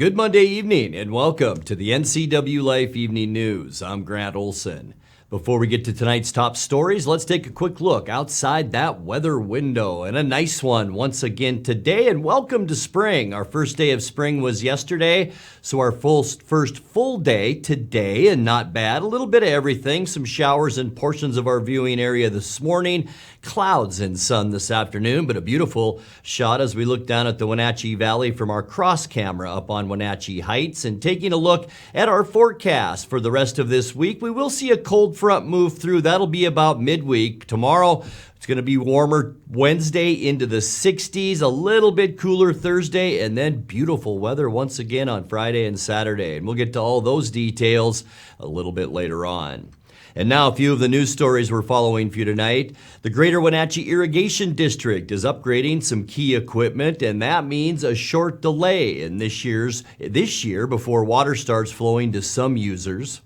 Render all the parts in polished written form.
Good Monday evening and welcome to the NCWLIFE Evening News. I'm Grant Olson. Before we get to tonight's top stories, let's take a quick look outside that weather window, and a nice one once again today. And welcome to spring. Our first day of spring was yesterday, so our first full day today, and not bad. A little bit of everything, some showers in portions of our viewing area this morning, clouds and sun this afternoon, but a beautiful shot as we look down at the Wenatchee Valley from our cross camera up on Wenatchee Heights. And taking a look at our forecast for the rest of this week, we will see a cold front move through. That'll be about midweek. Tomorrow, it's going to be warmer Wednesday into the 60s, a little bit cooler Thursday, and then beautiful weather once again on Friday and Saturday. And we'll get to all those details a little bit later on. And now a few of the news stories we're following for you tonight. The Greater Wenatchee Irrigation District is upgrading some key equipment, and that means a short delay in this year before water starts flowing to some users.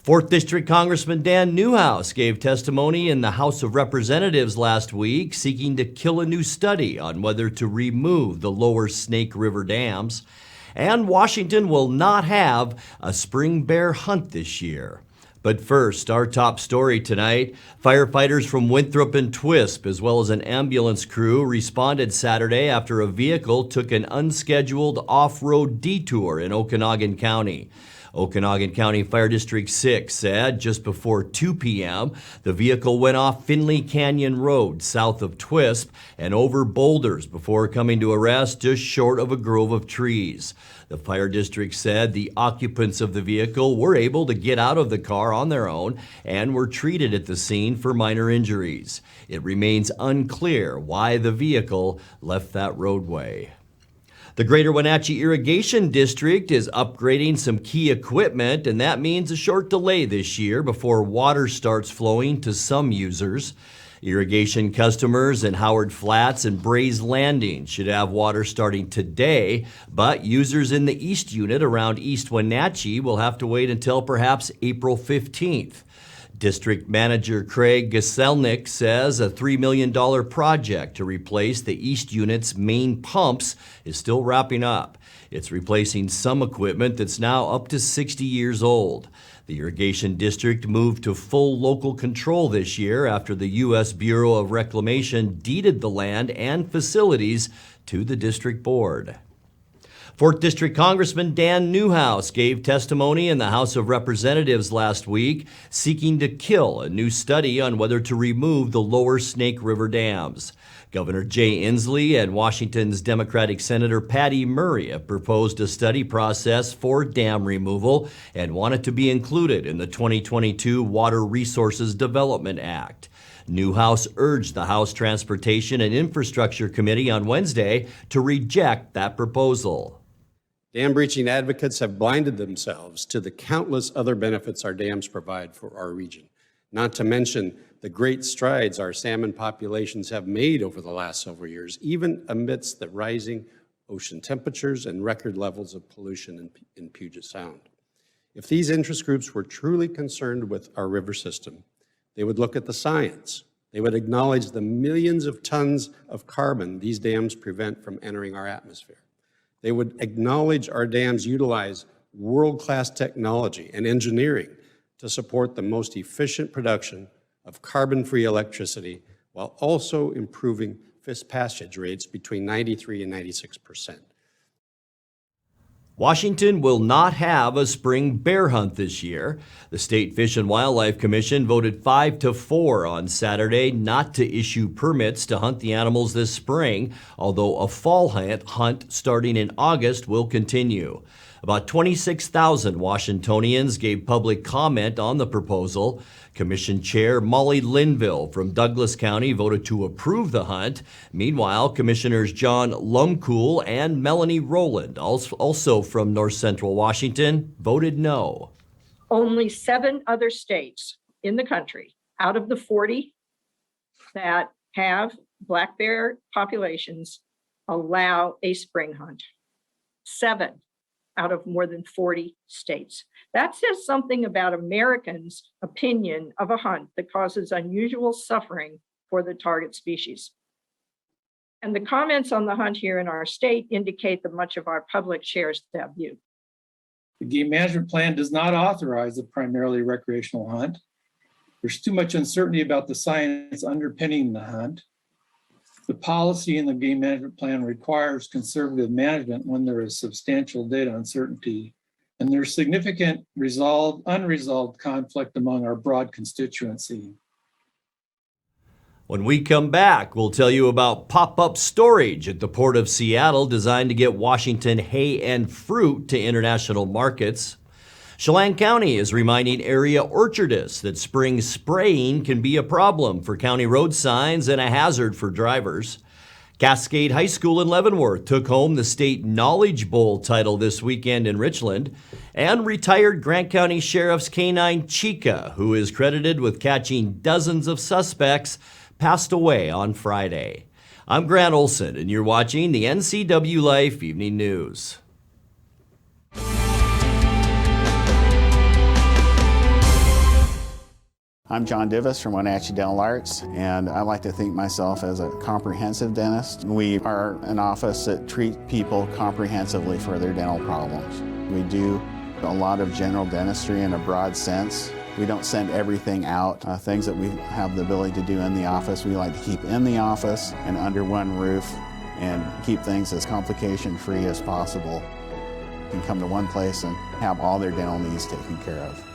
4th District Congressman Dan Newhouse gave testimony in the House of Representatives last week, seeking to kill a new study on whether to remove the lower Snake River dams. And Washington will not have a spring bear hunt this year. But first, our top story tonight. Firefighters from Winthrop and Twisp, as well as an ambulance crew, responded Saturday after a vehicle took an unscheduled off-road detour in Okanogan County. Okanogan County Fire District 6 said just before 2 p.m., the vehicle went off Finley Canyon Road south of Twisp and over boulders before coming to a rest just short of a grove of trees. The fire district said the occupants of the vehicle were able to get out of the car on their own and were treated at the scene for minor injuries. It remains unclear why the vehicle left that roadway. The Greater Wenatchee Irrigation District is upgrading some key equipment, and that means a short delay this year before water starts flowing to some users. Irrigation customers in Howard Flats and Brays Landing should have water starting today, but users in the East Unit around East Wenatchee will have to wait until perhaps April 15th. District Manager Craig Gaselnik says a $3 million project to replace the East Unit's main pumps is still wrapping up. It's replacing some equipment that's now up to 60 years old. The Irrigation District moved to full local control this year after the U.S. Bureau of Reclamation deeded the land and facilities to the district board. 4th District Congressman Dan Newhouse gave testimony in the House of Representatives last week, seeking to kill a new study on whether to remove the lower Snake River dams. Governor Jay Inslee and Washington's Democratic Senator Patty Murray have proposed a study process for dam removal and want it to be included in the 2022 Water Resources Development Act. Newhouse urged the House Transportation and Infrastructure Committee on Wednesday to reject that proposal. Dam breaching advocates have blinded themselves to the countless other benefits our dams provide for our region, not to mention the great strides our salmon populations have made over the last several years, even amidst the rising ocean temperatures and record levels of pollution in Puget Sound. If these interest groups were truly concerned with our river system, they would look at the science. They would acknowledge the millions of tons of carbon these dams prevent from entering our atmosphere. They would acknowledge our dams utilize world-class technology and engineering to support the most efficient production of carbon-free electricity while also improving fish passage rates between 93 and 96%. Washington will not have a spring bear hunt this year. The State Fish and Wildlife Commission voted 5-4 on Saturday not to issue permits to hunt the animals this spring, although a fall hunt starting in August will continue. About 26,000 Washingtonians gave public comment on the proposal. Commission Chair Molly Linville from Douglas County voted to approve the hunt. Meanwhile, Commissioners John Lumcool and Melanie Rowland, also from North Central Washington, voted no. Only 7 other states in the country out of the 40 that have black bear populations allow a spring hunt. 7 out of more than 40 states. That says something about Americans' opinion of a hunt that causes unusual suffering for the target species. And the comments on the hunt here in our state indicate that much of our public shares that view. The game management plan does not authorize a primarily recreational hunt. There's too much uncertainty about the science underpinning the hunt. The policy in the game management plan requires conservative management when there is substantial data uncertainty, and there's significant unresolved conflict among our broad constituency. When we come back, we'll tell you about pop-up storage at the Port of Seattle designed to get Washington hay and fruit to international markets. Chelan County is reminding area orchardists that spring spraying can be a problem for county road signs and a hazard for drivers. Cascade High School in Leavenworth took home the State Knowledge Bowl title this weekend in Richland. And retired Grant County Sheriff's Canine Chica, who is credited with catching dozens of suspects, passed away on Friday. I'm Grant Olson, and you're watching the NCWLIFE Evening News. I'm John Divis from Wenatchee Dental Arts, and I like to think myself as a comprehensive dentist. We are an office that treats people comprehensively for their dental problems. We do a lot of general dentistry in a broad sense. We don't send everything out. Things that we have the ability to do in the office, we like to keep in the office and under one roof and keep things as complication-free as possible. You can come to one place and have all their dental needs taken care of.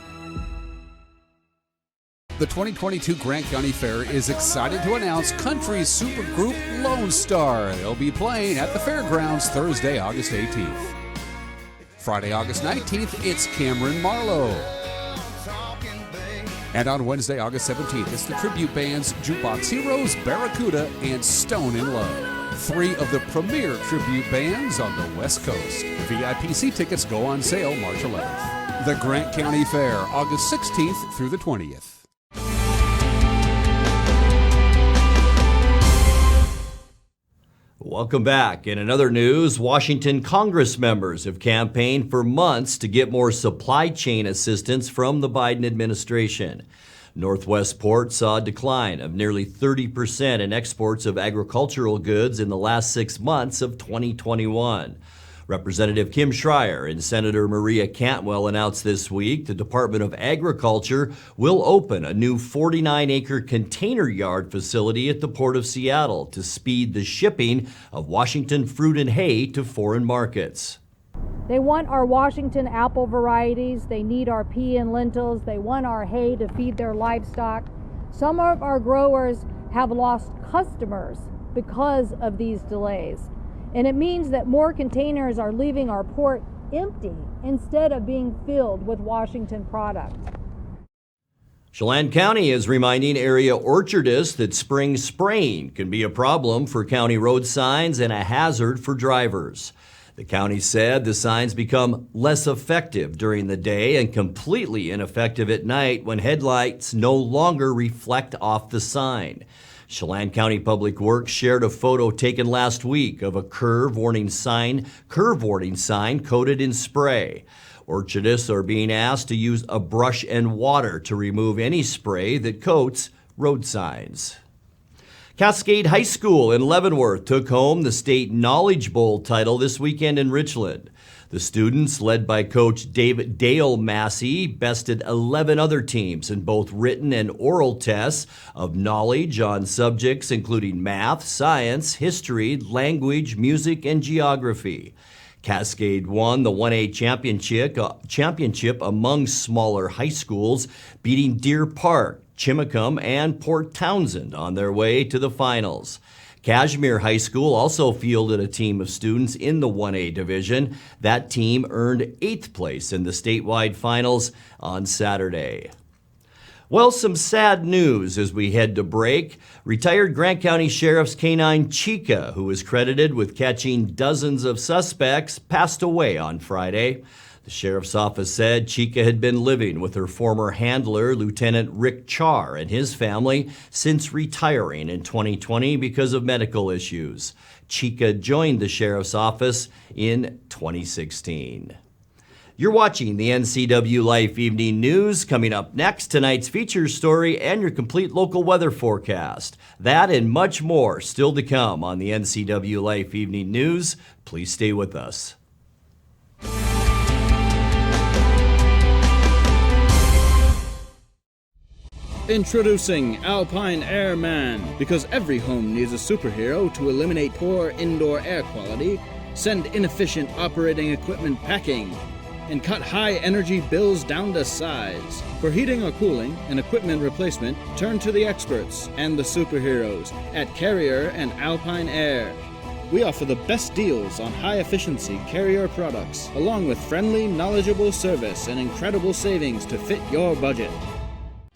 The 2022 Grant County Fair is excited to announce country supergroup Lone Star. They'll be playing at the fairgrounds Thursday, August 18th. Friday, August 19th, it's Cameron Marlowe. And on Wednesday, August 17th, it's the tribute bands Jukebox Heroes, Barracuda, and Stone in Love. 3 of the premier tribute bands on the West Coast. VIPC tickets go on sale March 11th. The Grant County Fair, August 16th through the 20th. Welcome back. In another news, Washington Congress members have campaigned for months to get more supply chain assistance from the Biden administration. Northwest Port saw a decline of nearly 30% in exports of agricultural goods in the last 6 months of 2021. Representative Kim Schreier and Senator Maria Cantwell announced this week the Department of Agriculture will open a new 49-acre container yard facility at the Port of Seattle to speed the shipping of Washington fruit and hay to foreign markets. They want our Washington apple varieties, they need our pea and lentils, they want our hay to feed their livestock. Some of our growers have lost customers because of these delays. And it means that more containers are leaving our port empty instead of being filled with Washington product. Chelan County is reminding area orchardists that spring spraying can be a problem for county road signs and a hazard for drivers. The county said the signs become less effective during the day and completely ineffective at night when headlights no longer reflect off the sign. Chelan County Public Works shared a photo taken last week of a curve warning sign coated in spray. Orchardists are being asked to use a brush and water to remove any spray that coats road signs. Cascade High School in Leavenworth took home the State Knowledge Bowl title this weekend in Richland. The students, led by Coach Dale Massey, bested 11 other teams in both written and oral tests of knowledge on subjects including math, science, history, language, music, and geography. Cascade won the 1A championship among smaller high schools, beating Deer Park, Chimacum, and Port Townsend on their way to the finals. Kashmir High School also fielded a team of students in the 1A division. That team earned 8th place in the statewide finals on Saturday. Well, some sad news as we head to break. Retired Grant County Sheriff's Canine Chica, who is credited with catching dozens of suspects, passed away on Friday. The sheriff's office said Chica had been living with her former handler, Lieutenant Rick Charr, and his family since retiring in 2020 because of medical issues. Chica joined the sheriff's office in 2016. You're watching the NCWLIFE Evening News. Coming up next, tonight's feature story and your complete local weather forecast. That and much more still to come on the NCWLIFE Evening News. Please stay with us. Introducing Alpine Air Man. Because every home needs a superhero to eliminate poor indoor air quality, send inefficient operating equipment packing, and cut high energy bills down to size. For heating or cooling and equipment replacement, turn to the experts and the superheroes at Carrier and Alpine Air. We offer the best deals on high-efficiency Carrier products, along with friendly, knowledgeable service and incredible savings to fit your budget.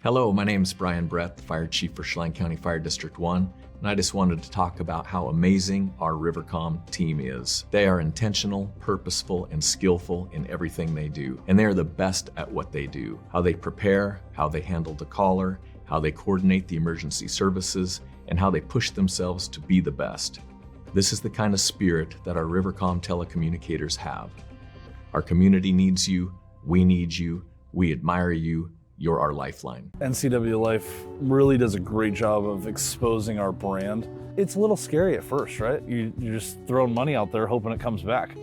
Hello, my name is Brian Brett, the Fire Chief for Chelan County Fire District 1, and I just wanted to talk about how amazing our Rivercom team is. They are intentional, purposeful, and skillful in everything they do, and they are the best at what they do. How they prepare, how they handle the caller, how they coordinate the emergency services, and how they push themselves to be the best. This is the kind of spirit that our Rivercom telecommunicators have. Our community needs you, we need you, we admire you, you're our lifeline. NCWLIFE really does a great job of exposing our brand. It's a little scary at first, right? You're just throwing money out there hoping it comes back.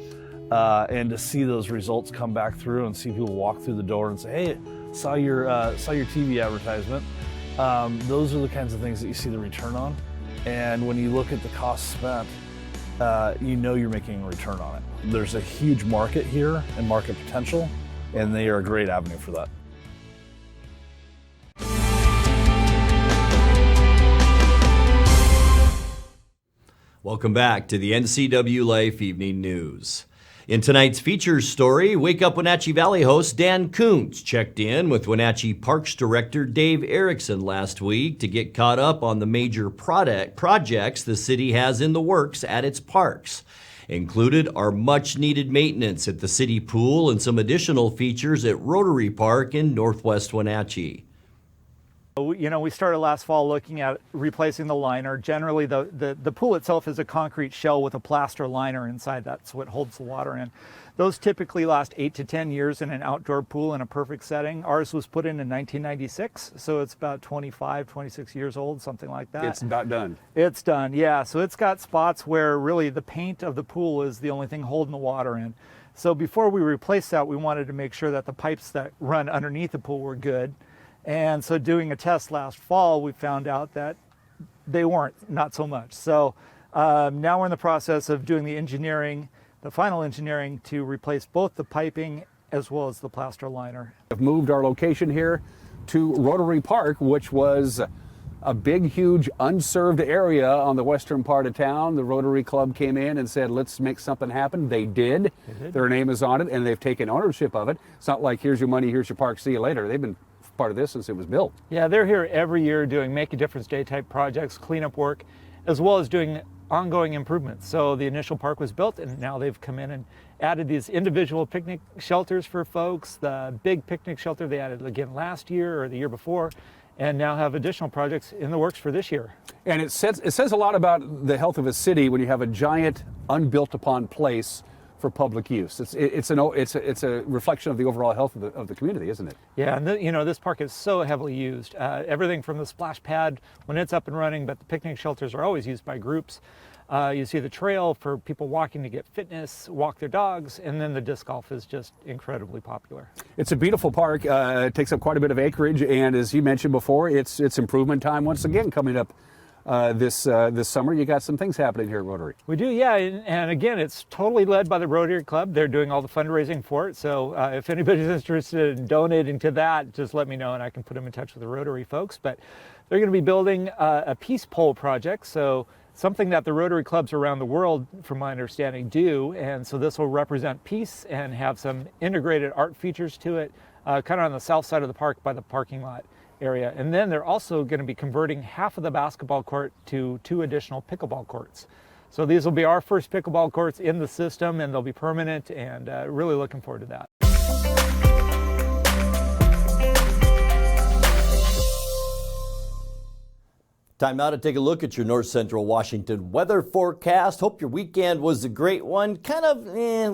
And to see those results come back through and see people walk through the door and say, hey, saw your TV advertisement. Those are the kinds of things that you see the return on. And when you look at the cost spent, you know you're making a return on it. There's a huge market here and market potential, and they are a great avenue for that. Welcome back to the NCWLIFE Evening News. In tonight's features story, Wake Up Wenatchee Valley host Dan Kuntz checked in with Wenatchee Parks Director Dave Erickson last week to get caught up on the major projects the city has in the works at its parks. Included are much-needed maintenance at the city pool and some additional features at Rotary Park in Northwest Wenatchee. You know, we started last fall looking at replacing the liner. Generally, the pool itself is a concrete shell with a plaster liner inside. That's what holds the water in. Those typically last 8 to 10 years in an outdoor pool in a perfect setting. Ours was put in 1996, so it's about 25, 26 years old, something like that. It's about done. It's done, yeah. So it's got spots where really the paint of the pool is the only thing holding the water in. So before we replaced that, we wanted to make sure that the pipes that run underneath the pool were good. And so doing a test last fall, we found out that they weren't, not so much. So now we're in the process of doing the engineering, the final engineering to replace both the piping as well as the plaster liner. We've moved our location here to Rotary Park, which was a big, huge unserved area on the western part of town. The Rotary Club came in and said, let's make something happen. They did. Their name is on it, and they've taken ownership of it. It's not like, here's your money, here's your park, see you later. They've been part of this since it was built. Yeah, they're here every year doing Make a Difference Day type projects, cleanup work, as well as doing ongoing improvements. So the initial park was built, and now they've come in and added these individual picnic shelters for folks. The big picnic shelter they added again last year or the year before, and now have additional projects in the works for this year. And it says a lot about the health of a city when you have a giant unbuilt upon place for public use. It's a reflection of the overall health of the community, isn't it? Yeah, and you know, this park is so heavily used. Everything from the splash pad when it's up and running, but the picnic shelters are always used by groups. You see the trail for people walking to get fitness, walk their dogs, and then the disc golf is just incredibly popular. It's a beautiful park. It takes up quite a bit of acreage, and as you mentioned before, it's improvement time once again coming up. This summer, you got some things happening here at Rotary. We do, yeah, and again, it's totally led by the Rotary Club. They're doing all the fundraising for it, so if anybody's interested in donating to that, just let me know and I can put them in touch with the Rotary folks. But they're going to be building a peace pole project, so something that the Rotary Clubs around the world, from my understanding, do, and so this will represent peace and have some integrated art features to it, kind of on the south side of the park by the parking lot area. And then they're also going to be converting half of the basketball court to 2 additional pickleball courts. So these will be our first pickleball courts in the system, and they'll be permanent, and really looking forward to that. Time now to take a look at your north central Washington weather forecast. Hope your weekend was a great one. Kind of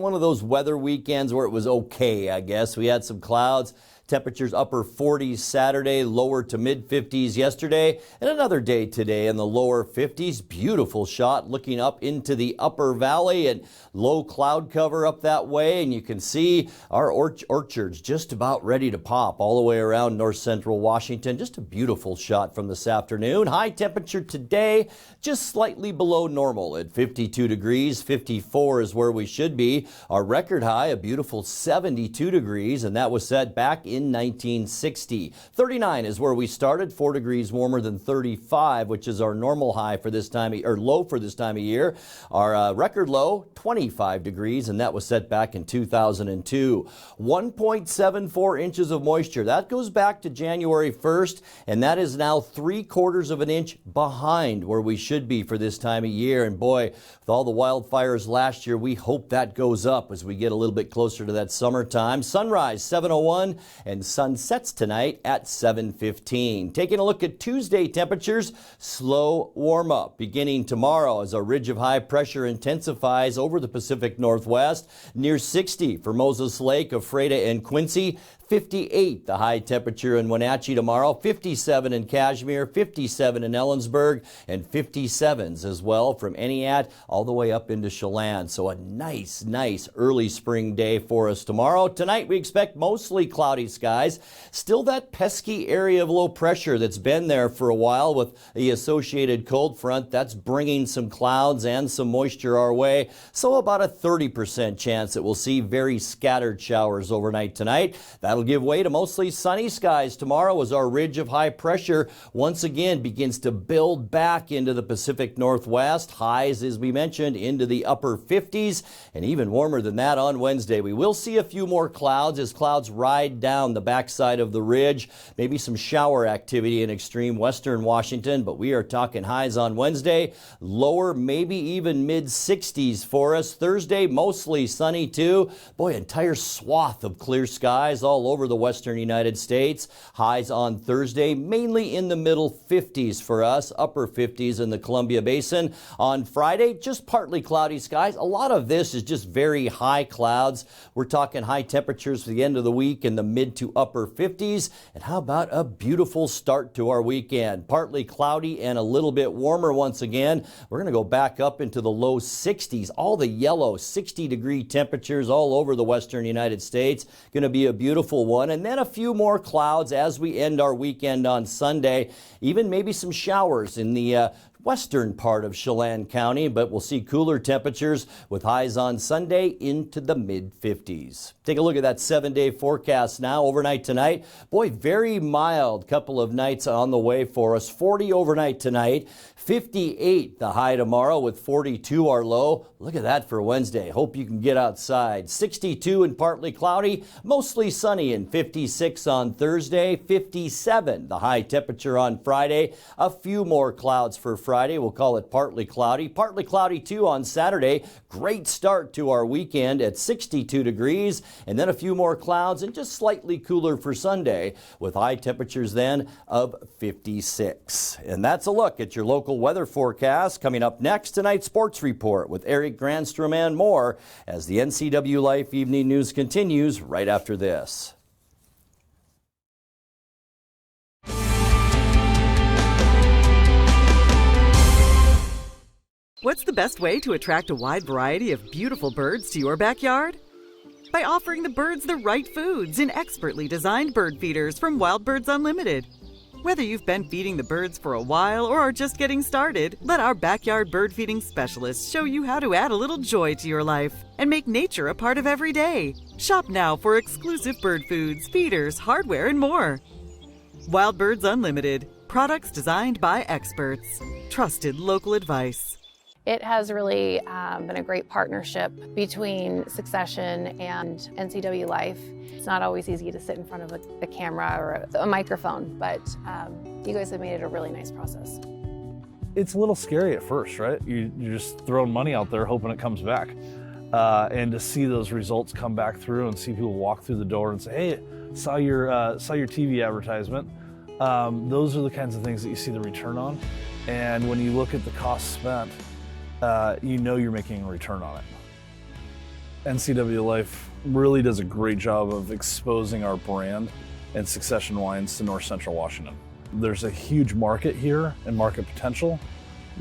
one of those weather weekends where it was okay, I guess. We had some clouds. Temperatures upper 40s Saturday, lower to mid 50s yesterday, and another day today in the lower 50s. Beautiful shot looking up into the upper valley and low cloud cover up that way. And you can see our orchards just about ready to pop all the way around north central Washington. Just a beautiful shot from this afternoon. High temperature today, just slightly below normal at 52 degrees. 54 is where we should be. Our record high, a beautiful 72 degrees, and that was set back in 1960. 39 is where we started, 4 degrees warmer than 35, which is our normal high for this time, or low for this time of year. Our record low, 25 degrees, and that was set back in 2002. 1.74 inches of moisture. That goes back to January 1st, and that is now 3/4 of an inch behind where we should be for this time of year. And boy, with all the wildfires last year, we hope that goes up as we get a little bit closer to that summertime. Sunrise, 7:01. And sun sets tonight at 7:15. Taking a look at Tuesday temperatures, slow warm up beginning tomorrow as a ridge of high pressure intensifies over the Pacific Northwest. Near 60 for Moses Lake, Ephrata, and Quincy. 58 the high temperature in Wenatchee tomorrow, 57 in Kashmir, 57 in Ellensburg, and 57s as well from Entiat all the way up into Chelan. So a nice early spring day for us tomorrow. Tonight we expect mostly cloudy skies. Still that pesky area of low pressure that's been there for a while with the associated cold front. That's bringing some clouds and some moisture our way. So about a 30% chance that we'll see very scattered showers overnight tonight. That'll give way to mostly sunny skies tomorrow as our ridge of high pressure once again begins to build back into the Pacific Northwest. Highs, as we mentioned, into the upper 50s and even warmer than that on Wednesday. We will see a few more clouds as clouds ride down the backside of the ridge. Maybe some shower activity in extreme western Washington, but we are talking highs on Wednesday. Lower, maybe even mid 60s for us. Thursday, mostly sunny too. Boy, entire swath of clear skies all over the western United States. Highs on Thursday, mainly in the middle 50s for us, upper 50s in the Columbia Basin. On Friday, just partly cloudy skies. A lot of this is just very high clouds. We're talking high temperatures for the end of the week in the mid to upper 50s. And how about a beautiful start to our weekend? Partly cloudy and a little bit warmer once again. We're going to go back up into the low 60s. All the yellow 60-degree temperatures all over the western United States. Going to be a beautiful one, and then a few more clouds as we end our weekend on Sunday. Even maybe some showers in the western part of Chelan County, but we'll see cooler temperatures with highs on Sunday into the mid-50s. Take a look at that 7-day forecast now. Overnight tonight, boy, very mild couple of nights on the way for us. 40 overnight tonight, 58 the high tomorrow with 42 our low. Look at that for Wednesday. Hope you can get outside. 62 and partly cloudy, mostly sunny and 56 on Thursday, 57 the high temperature on Friday. A few more clouds for Friday. We'll call it partly cloudy too on Saturday. Great start to our weekend at 62 degrees, and then a few more clouds and just slightly cooler for Sunday with high temperatures then of 56. And that's a look at your local weather forecast. Coming up next, tonight's sports report with Eric Granstrom and more as the NCWLIFE Evening News continues right after this. What's the best way to attract a wide variety of beautiful birds to your backyard? By offering the birds the right foods in expertly designed bird feeders from Wild Birds Unlimited. Whether you've been feeding the birds for a while or are just getting started, let our backyard bird feeding specialists show you how to add a little joy to your life and make nature a part of every day. Shop now for exclusive bird foods, feeders, hardware, and more. Wild Birds Unlimited. Products designed by experts. Trusted local advice. It has really been a great partnership between Succession and NCWLIFE. It's not always easy to sit in front of a camera or a microphone, but you guys have made it a really nice process. It's a little scary at first, right? You're just throwing money out there hoping it comes back. And to see those results come back through and see people walk through the door and say, hey, saw your TV advertisement. Those are the kinds of things that you see the return on. And when you look at the cost spent, you know you're making a return on it. NCWLIFE really does a great job of exposing our brand and Succession wines to North Central Washington. There's a huge market here and market potential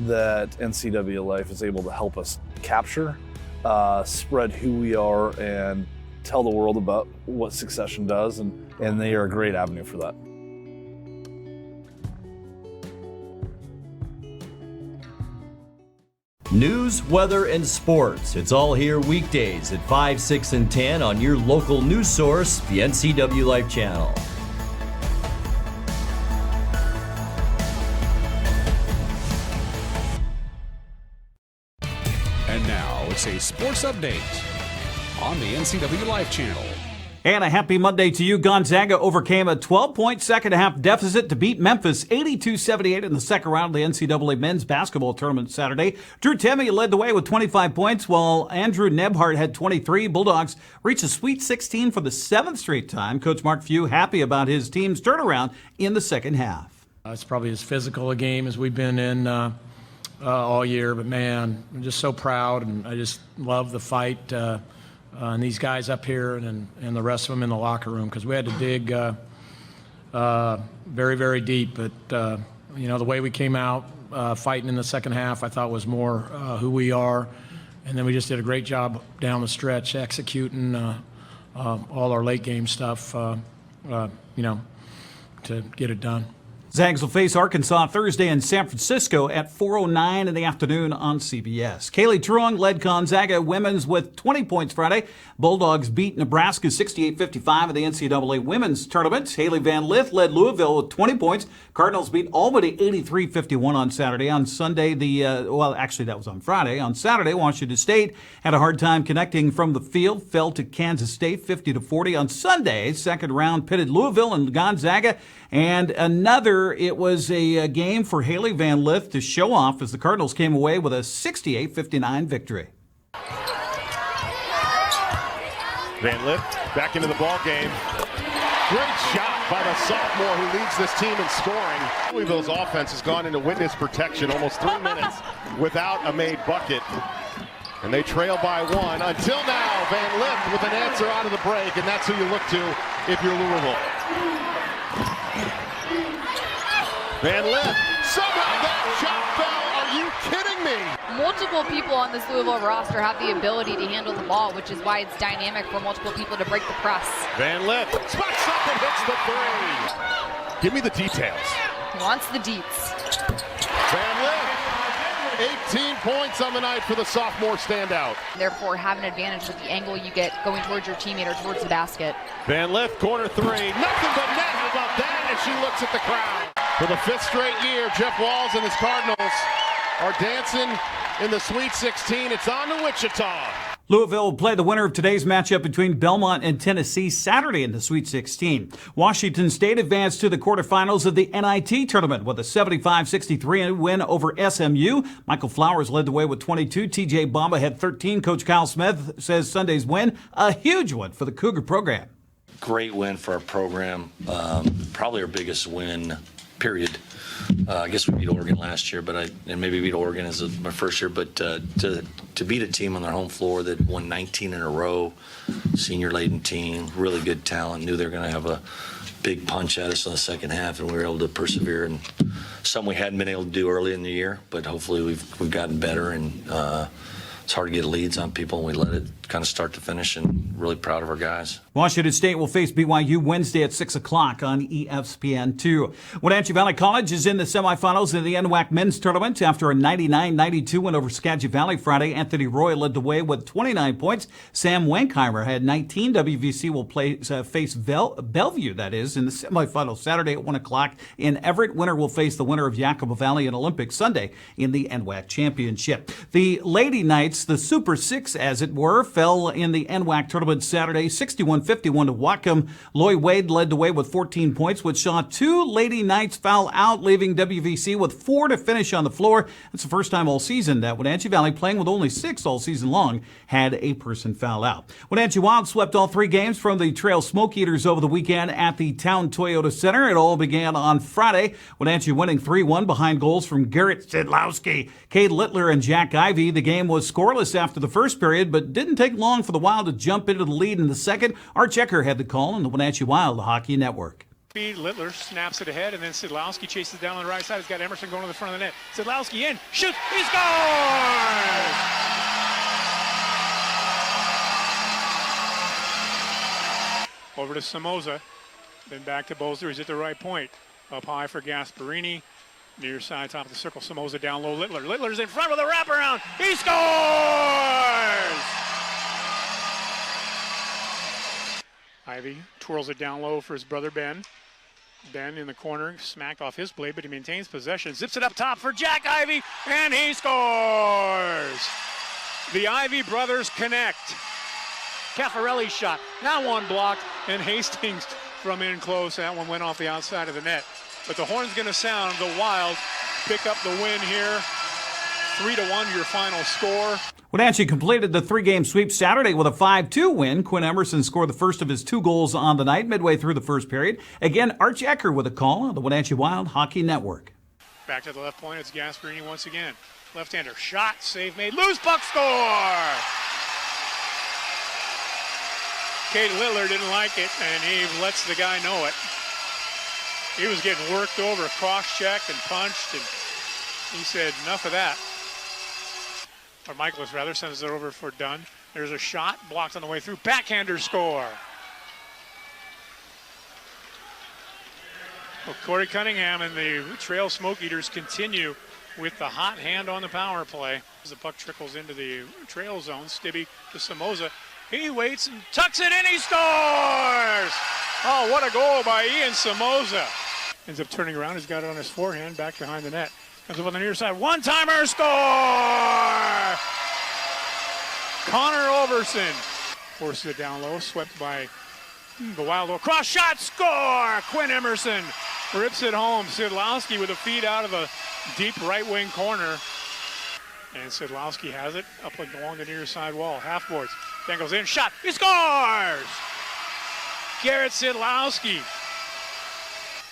that NCWLIFE is able to help us capture, spread who we are, and tell the world about what Succession does, and they are a great avenue for that. News, weather, and sports. It's all here weekdays at 5, 6, and 10 on your local news source, the NCWLIFE channel. And now it's a sports update on the NCWLIFE channel. And a happy Monday to you. Gonzaga overcame a 12-point second-half deficit to beat Memphis 82-78 in the second round of the NCAA men's basketball tournament Saturday. Drew Timme led the way with 25 points, while Andrew Nebhart had 23. Bulldogs reached a Sweet 16 for the 7th straight time. Coach Mark Few happy about his team's turnaround in the second half. It's probably as physical a game as we've been in all year, but man, I'm just so proud, and I just love the fight. And these guys up here and the rest of them in the locker room, because we had to dig very, very deep. But, the way we came out fighting in the second half, I thought was more who we are. And then we just did a great job down the stretch executing all our late game stuff, to get it done. Zags will face Arkansas Thursday in San Francisco at 4:09 in the afternoon on CBS. Kaylee Truong led Gonzaga women's with 20 points Friday. Bulldogs beat Nebraska 68-55 in the NCAA women's tournament. Haley Van Lith led Louisville with 20 points. Cardinals beat Albany 83-51 on Saturday. On Sunday, that was on Friday. On Saturday, Washington State had a hard time connecting from the field, fell to Kansas State 50-40. On Sunday, second round pitted Louisville and Gonzaga. And it was a game for Haley Van Lith to show off as the Cardinals came away with a 68-59 victory. Van Lith back into the ball game. Great shot by the sophomore who leads this team in scoring. Louisville's offense has gone into witness protection almost 3 minutes without a made bucket. And they trail by 1 until now. Van Lith with an answer out of the break, and that's who you look to if you're Louisville. Van Lith, somehow that shot fell. Are you kidding me? Multiple people on this Louisville roster have the ability to handle the ball, which is why it's dynamic for multiple people to break the press. Van Lith spots up and hits the 3. Give me the details. Wants the deets. Van Lith, 18 points on the night for the sophomore standout. Therefore, have an advantage with the angle you get going towards your teammate or towards the basket. Van Lith, corner 3. Nothing but net. How about that as she looks at the crowd? For the 5th straight year, Jeff Walls and his Cardinals are dancing in the Sweet 16. It's on to Wichita. Louisville will play the winner of today's matchup between Belmont and Tennessee Saturday in the Sweet 16. Washington State advanced to the quarterfinals of the NIT tournament with a 75-63 win over SMU. Michael Flowers led the way with 22. TJ Bamba had 13. Coach Kyle Smith says Sunday's win, a huge one for the Cougar program. Great win for our program. Probably our biggest win, period. I guess we beat Oregon last year, and maybe beat Oregon as my first year, but to beat a team on their home floor that won 19 in a row, senior-laden team, really good talent, knew they were going to have a big punch at us in the second half, and we were able to persevere, and something we hadn't been able to do early in the year, but hopefully we've gotten better, and it's hard to get leads on people, and we let it kind of start to finish, and really proud of our guys. Washington State will face BYU Wednesday at 6 o'clock on ESPN2. Wenatchee Valley College is in the semifinals in the NWAC men's tournament after a 99-92 win over Skagit Valley Friday. Anthony Roy led the way with 29 points. Sam Wenkheimer had 19. WVC will face Bellevue, that is, in the semifinals Saturday at 1 o'clock in Everett. Winner will face the winner of Yakima Valley and Olympic Sunday in the NWAC championship. The Lady Knights, the Super Six as it were, fell in the NWAC tournament Saturday, 61-51 to Whatcom. Loy Wade led the way with 14 points, which saw 2 Lady Knights foul out, leaving WVC with 4 to finish on the floor. It's the first time all season that Wenatchee Valley, playing with only 6 all season long, had a person foul out. Wenatchee Wild swept all 3 games from the Trail Smoke Eaters over the weekend at the Town Toyota Center. It all began on Friday. Wenatchee winning 3-1 behind goals from Garrett Sidlowski, Cade Littler, and Jack Ivey. The game was scoreless after the first period, but didn't take long for the Wild to jump into the lead in the second. Art Checker had the call on the Wenatchee Wild Hockey Network. Littler snaps it ahead, and then Sidlowski chases down on the right side. He's got Emerson going to the front of the net. Sidlowski in, shoots, he scores! Over to Somoza, then back to Bolzer. He's at the right point. Up high for Gasparini. Near side, top of the circle. Somoza down low. Littler's in front with a wraparound. He scores! Ivey twirls it down low for his brother Ben. Ben in the corner, smacked off his blade, but he maintains possession. Zips it up top for Jack Ivey, and he scores! The Ivey brothers connect. Caffarelli's shot, now one blocked, and Hastings from in close. That one went off the outside of the net. But the horn's going to sound. The Wild pick up the win here. 3-1 your final score. Wenatchee completed the 3-game sweep Saturday with a 5-2 win. Quinn Emerson scored the first of his 2 goals on the night midway through the first period. Again, Arch Ecker with a call on the Wenatchee Wild Hockey Network. Back to the left point, it's Gasparini once again. Left-hander, shot, save made, loose puck, score! Cade Littler didn't like it, and he lets the guy know it. He was getting worked over, cross-checked and punched, and he said, enough of that. Or Michaelis, rather, sends it over for Dunn. There's a shot, blocked on the way through. Backhander score. Well, Corey Cunningham and the Trail Smoke Eaters continue with the hot hand on the power play. As the puck trickles into the trail zone, Stibbe to Somoza. He waits and tucks it in, he scores! Oh, what a goal by Ian Somoza. Ends up turning around, he's got it on his forehand, back behind the net. Comes up on the near side, one-timer, score! Connor Overson forces it down low, swept by the Wild. Cross shot, score! Quinn Emerson rips it home. Sidlowski with a feed out of the deep right wing corner. And Sidlowski has it up along the near side wall. Half boards, then goes in, shot, he scores! Garrett Sidlowski.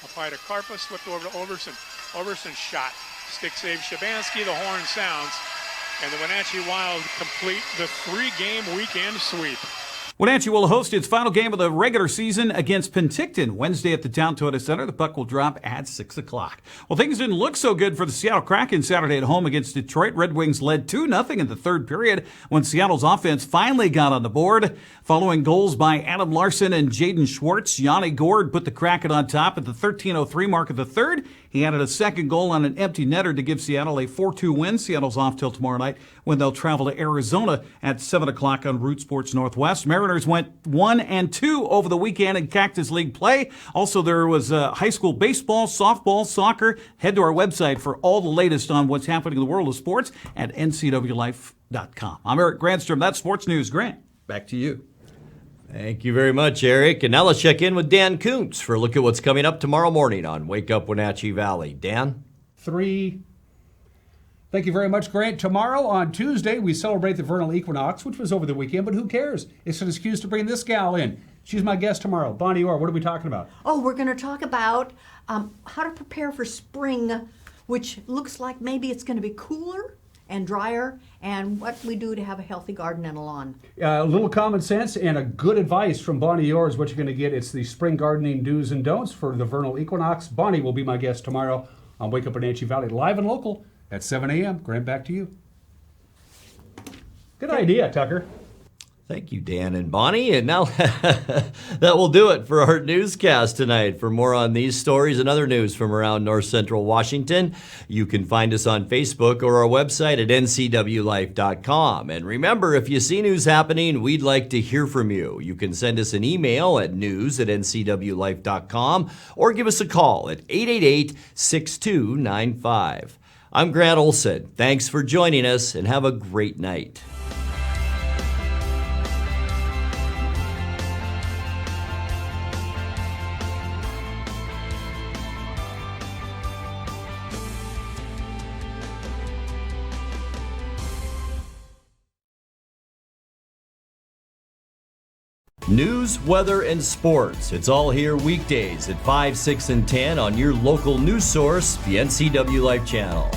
Applied to Karpa, slipped over to Overson. Overson's shot. Stick save Shabansky, the horn sounds, and the Wenatchee Wild complete the 3-game weekend sweep. Wenatchee will host its final game of the regular season against Penticton Wednesday at the Town Toyota Center. The puck will drop at 6 o'clock. Well, things didn't look so good for the Seattle Kraken Saturday at home against Detroit. Red Wings led 2-0 in the third period when Seattle's offense finally got on the board. Following goals by Adam Larson and Jaden Schwartz, Yanni Gord put the Kraken on top at the 13:03 mark of the third. He added a second goal on an empty netter to give Seattle a 4-2 win. Seattle's off till tomorrow night when they'll travel to Arizona at 7 o'clock on Root Sports Northwest. Mariners went 1-2 over the weekend in Cactus League play. Also, there was high school baseball, softball, soccer. Head to our website for all the latest on what's happening in the world of sports at NCWLIFE.com. I'm Eric Grandstrom. That's Sports News. Grant, back to you. Thank you very much, Eric. And now let's check in with Dan Kuntz for a look at what's coming up tomorrow morning on Wake Up Wenatchee Valley. Dan? 3. Thank you very much, Grant. Tomorrow on Tuesday, we celebrate the Vernal Equinox, which was over the weekend, but who cares? It's an excuse to bring this gal in. She's my guest tomorrow. Bonnie Orr, what are we talking about? Oh, we're going to talk about how to prepare for spring, which looks like maybe it's going to be cooler and drier, and what we do to have a healthy garden and a lawn. A little common sense and a good advice from Bonnie Orr is what you're going to get. It's the spring gardening do's and don'ts for the Vernal Equinox. Bonnie will be my guest tomorrow on Wake Up Wenatchee Valley, live and local at 7 a.m. Grant, back to you. Good idea, Tucker. Thank you, Dan and Bonnie. And now that will do it for our newscast tonight. For more on these stories and other news from around North Central Washington, you can find us on Facebook or our website at ncwlife.com. And remember, if you see news happening, we'd like to hear from you. You can send us an email at news@ncwlife.com or give us a call at 888-6295. I'm Grant Olson. Thanks for joining us and have a great night. News, weather, and sports. It's all here weekdays at 5, 6, and 10 on your local news source, the NCW Life channel.